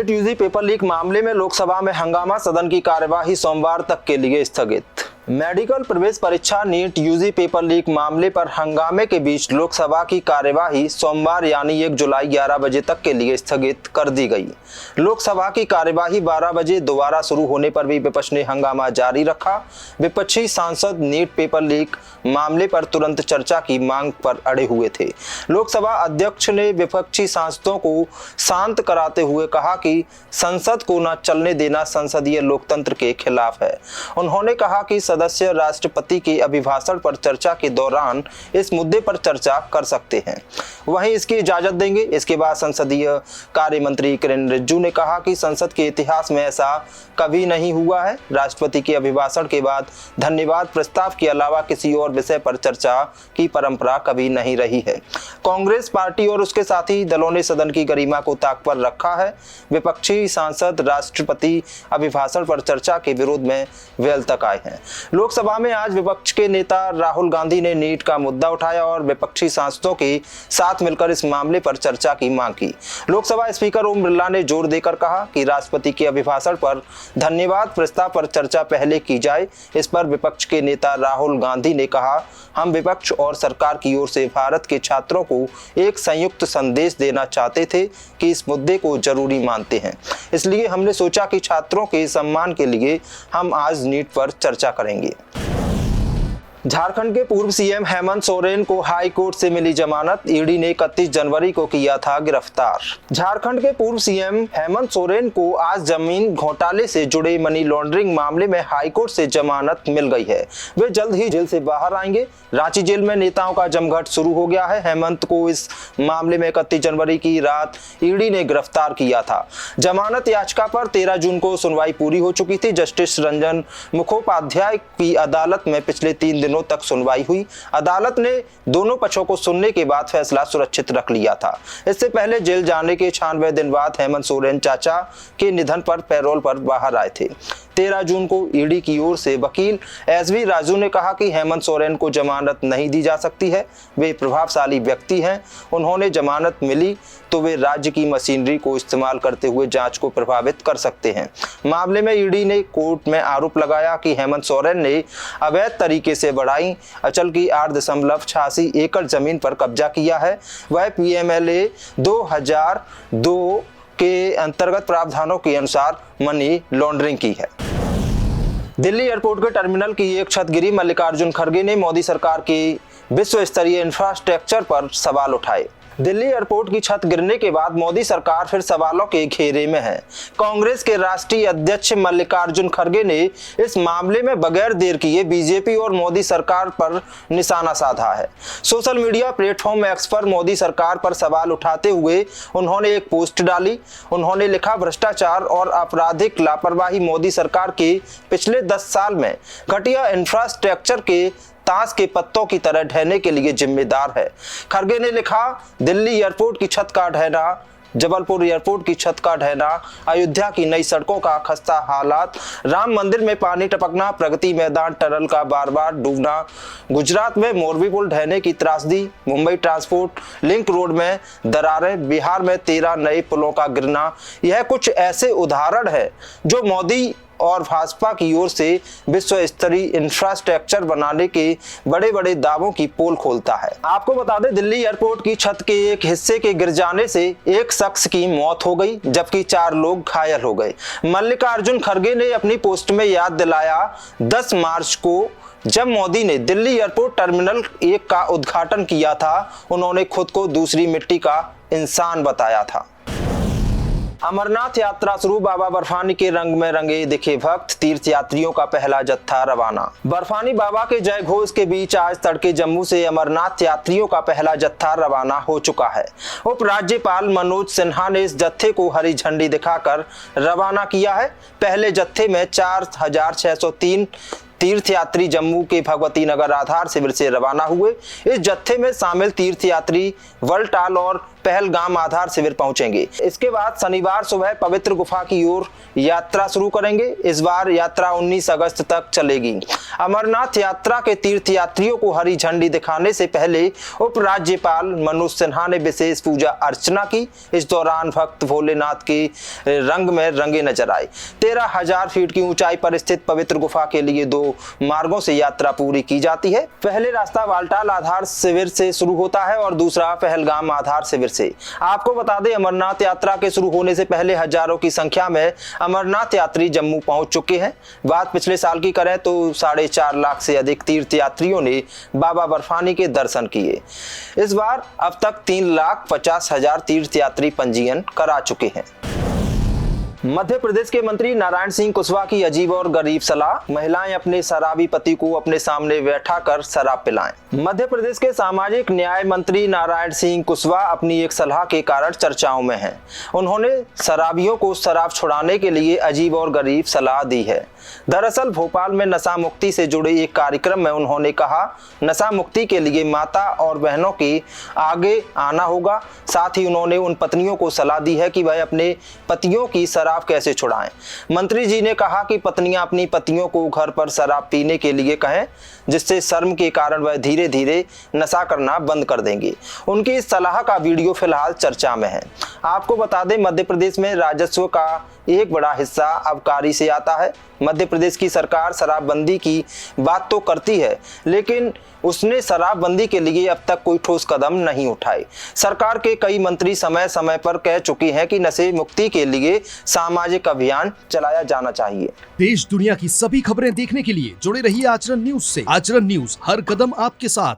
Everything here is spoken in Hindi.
नीट यूजी पेपर लीक मामले में लोकसभा में हंगामा, सदन की कार्यवाही सोमवार तक के लिए स्थगित। मेडिकल प्रवेश परीक्षा नीट यूजी पेपर लीक मामले पर हंगामे के बीच लोकसभा की कार्यवाही सोमवार यानी 1 जुलाई 11 बजे तक के लिए स्थगित कर दी गई। लोकसभा की कार्यवाही 12 बजे दोबारा शुरू होने पर भी विपक्ष ने हंगामा जारी रखा। विपक्षी सांसद नीट पेपर लीक मामले पर तुरंत चर्चा की मांग पर अड़े हुए थे। लोकसभा अध्यक्ष ने विपक्षी सांसदों को शांत कराते हुए कहा कि संसद को न चलने देना संसदीय लोकतंत्र के खिलाफ है। उन्होंने कहा कि सदस्य राष्ट्रपति के अभिभाषण पर चर्चा के दौरान इस मुद्दे पर चर्चा कर सकते हैं, वहीं इसकी इजाजत देंगे। इसके बाद संसदीय कार्य मंत्री किरेन रिजिजू ने कहा कि संसद के इतिहास में ऐसा कभी नहीं हुआ है। राष्ट्रपति के अभिभाषण के बाद धन्यवाद प्रस्ताव के अलावा किसी और विषय पर चर्चा की परंपरा कभी नहीं रही है। कांग्रेस पार्टी और उसके साथी दलों ने सदन की गरिमा को ताक पर रखा है। विपक्षी सांसद राष्ट्रपति अभिभाषण पर चर्चा के विरोध में वेल तक आए हैं। लोकसभा में आज विपक्ष के नेता राहुल गांधी ने नीट का मुद्दा उठाया और विपक्षी सांसदों के साथ मिलकर इस मामले पर चर्चा की मांग की। लोकसभा स्पीकर ओम बिरला ने जोर देकर कहा कि राष्ट्रपति के अभिभाषण पर धन्यवाद प्रस्ताव पर चर्चा पहले की जाए। इस पर विपक्ष के नेता राहुल गांधी ने कहा, हम विपक्ष और सरकार की ओर से भारत के छात्रों को एक संयुक्त संदेश देना चाहते थे कि इस मुद्दे को जरूरी मानते हैं, इसलिए हमने सोचा कि छात्रों के सम्मान के लिए हम आज नीट पर चर्चा करेंगे। झारखंड के पूर्व सीएम हेमंत सोरेन को हाई कोर्ट से मिली जमानत। ईडी ने 31 जनवरी को किया था गिरफ्तार। झारखंड के पूर्व सीएम हेमंत सोरेन को आज जमीन घोटाले से जुड़े मनी लॉन्ड्रिंग मामले में हाई कोर्ट से जमानत मिल गई है। वे जल्द ही जेल से बाहर आएंगे। रांची जेल में नेताओं का जमघट शुरू हो गया है। हेमंत को इस मामले में 31 जनवरी की रात ईडी ने गिरफ्तार किया था। जमानत याचिका पर 13 जून को सुनवाई पूरी हो चुकी थी। जस्टिस रंजन मुखोपाध्याय की अदालत में पिछले 3 दिनों तक सुनवाई हुई। अदालत ने दोनों पक्षों को सुनने के बाद फैसला सुरक्षित रख लिया था। इससे पहले जेल जाने के 96 दिन बाद हेमंत सोरेन चाचा के निधन पर पैरोल पर बाहर आए थे। 13 जून को ईडी की ओर से वकील एसवी राजू ने कहा कि हेमंत सोरेन को जमानत नहीं दी जा सकती है। वे प्रभावशाली व्यक्ति हैं। उन्होंने जमानत मिली तो वे राज्य की मशीनरी को इस्तेमाल करते हुए जांच को प्रभावित कर सकते हैं। मामले में ईडी ने कोर्ट में आरोप लगाया कि हेमंत सोरेन ने अवैध तरीके से बढ़ाई अचल की 8.86 एकड़ जमीन पर कब्जा किया है। वह पीएमएलए 2002 के अंतर्गत प्रावधानों के अनुसार मनी लॉन्ड्रिंग की है। दिल्ली एयरपोर्ट के टर्मिनल की एक छत गिरी। मल्लिकार्जुन खड़गे ने मोदी सरकार की विश्व स्तरीय इंफ्रास्ट्रक्चर पर सवाल उठाए। दिल्ली एयरपोर्ट की छत गिरने के बाद मोदी सरकार फिर सवालों के घेरे में है। कांग्रेस के राष्ट्रीय अध्यक्ष मल्लिकार्जुन खड़गे ने इस मामले में बगैर देर किए बीजेपी और मोदी सरकार पर निशाना साधा है। सोशल मीडिया प्लेटफॉर्म एक्स पर मोदी सरकार पर सवाल उठाते हुए उन्होंने एक पोस्ट डाली। उन्होंने लिखा, भ्रष्टाचार और आपराधिक लापरवाही मोदी सरकार के पिछले 10 साल में घटिया इंफ्रास्ट्रक्चर के ताश के पत्तों की तरह ढहने के लिए जिम्मेदार है। खड़गे ने लिखा, दिल्ली एयरपोर्ट की छत का ढहना, जबलपुर एयरपोर्ट की छत का ढहना, अयोध्या की नई सड़कों का खस्ता हालात, राम मंदिर में पानी टपकना, प्रगति मैदान टनल का बार बार डूबना, गुजरात में मोरबी पुल ढहने की त्रासदी, मुंबई ट्रांसपोर्ट लिंक रोड में दरारें, बिहार में 13 नए पुलों का गिरना, यह कुछ ऐसे उदाहरण है जो मोदी और भाजपा की ओर से विश्व स्तरीय इंफ्रास्ट्रक्चर बनाने के बड़े बड़े दावों की पोल खोलता है। आपको बता दें, दिल्ली एयरपोर्ट की छत के एक हिस्से के गिर जाने से एक शख्स की मौत हो गई, जबकि 4 लोग घायल हो गए। मल्लिकार्जुन खड़गे ने अपनी पोस्ट में याद दिलाया 10 मार्च को जब मोदी ने दिल्ली एयरपोर्ट टर्मिनल 1 का उद्घाटन किया था, उन्होंने खुद को दूसरी मिट्टी का इंसान बताया था। अमरनाथ यात्रा शुरू। बाबा बर्फानी के रंग में रंगे दिखे भक्त। तीर्थ यात्रियों का पहला जत्था रवाना। बर्फानी बाबा के जय घोष के बीच आज तड़के जम्मू से अमरनाथ यात्रियों का पहला जत्था रवाना हो चुका है। उप राज्यपाल मनोज सिन्हा ने इस जत्थे को हरी झंडी दिखाकर रवाना किया है। पहले जत्थे में 4603 तीर्थयात्री जम्मू के भगवती नगर आधार शिविर से रवाना हुए। इस जत्थे में शामिल तीर्थयात्री वलटाल और पहलगाम आधार शिविर पहुंचेंगे। इसके बाद शनिवार सुबह पवित्र गुफा की ओर यात्रा शुरू करेंगे। इस बार यात्रा 19 अगस्त तक चलेगी। अमरनाथ यात्रा के तीर्थयात्रियों को हरी झंडी दिखाने से पहले उपराज्यपाल मनोज सिन्हा ने विशेष पूजा अर्चना की। इस दौरान भक्त भोलेनाथ के रंग में रंगे नजर आए। 13,000 फीट की ऊंचाई पर स्थित पवित्र गुफा के लिए 2 मार्गों से यात्रा पूरी की जाती है। पहले रास्ता वालटाल आधार शिविर से शुरू होता है और दूसरा पहलगाम आधार शिविर से। आपको बता दें, अमरनाथ यात्रा के शुरू होने से पहले हजारों की संख्या में अमरनाथ यात्री जम्मू पहुंच चुके हैं। बात पिछले साल की करें तो 4.5 लाख से अधिक तीर्थयात्रियों ने बाबा बर्फानी के दर्शन किए। इस बार अब तक 3,50,000 तीर्थयात्री पंजीयन करा चुके हैं। मध्य प्रदेश के मंत्री नारायण सिंह कुशवाहा की अजीब और गरीब सलाह, महिलाएं अपने शराबी पति को अपने सामने बैठा कर शराब पिलाएं। मध्य प्रदेश के सामाजिक न्याय मंत्री नारायण सिंह कुशवाहा अपनी एक सलाह के कारण चर्चाओं में हैं। उन्होंने शराबियों को शराब छुड़ाने के लिए अजीब और गरीब सलाह दी है। दरअसल भोपाल में नशा मुक्ति से जुड़े एक कार्यक्रम में उन्होंने कहा, नशा मुक्ति के लिए माता और बहनों के आगे आना होगा। साथ ही उन्होंने उन पत्नियों को सलाह दी है कि वह अपने पतियों की शराब कैसे छुड़ाएं। मंत्री जी ने कहा कि पत्नियां अपनी पतियों को घर पर शराब पीने के लिए कहें, जिससे शर्म के कारण वह धीरे धीरे नशा करना बंद कर देंगे। उनकी इस सलाह का वीडियो फिलहाल चर्चा में है। आपको बता दें, मध्य प्रदेश में राजस्व का एक बड़ा हिस्सा आबकारी से आता है। मध्य प्रदेश की सरकार शराबबंदी की बात तो करती है, लेकिन उसने शराबबंदी के लिए अब तक कोई ठोस कदम नहीं उठाए। सरकार के कई मंत्री समय समय पर कह चुके हैं कि नशे मुक्ति के लिए सामाजिक अभियान चलाया जाना चाहिए। देश दुनिया की सभी खबरें देखने के लिए जुड़े रहिए आचरण न्यूज से। आचरण न्यूज, हर कदम आपके साथ।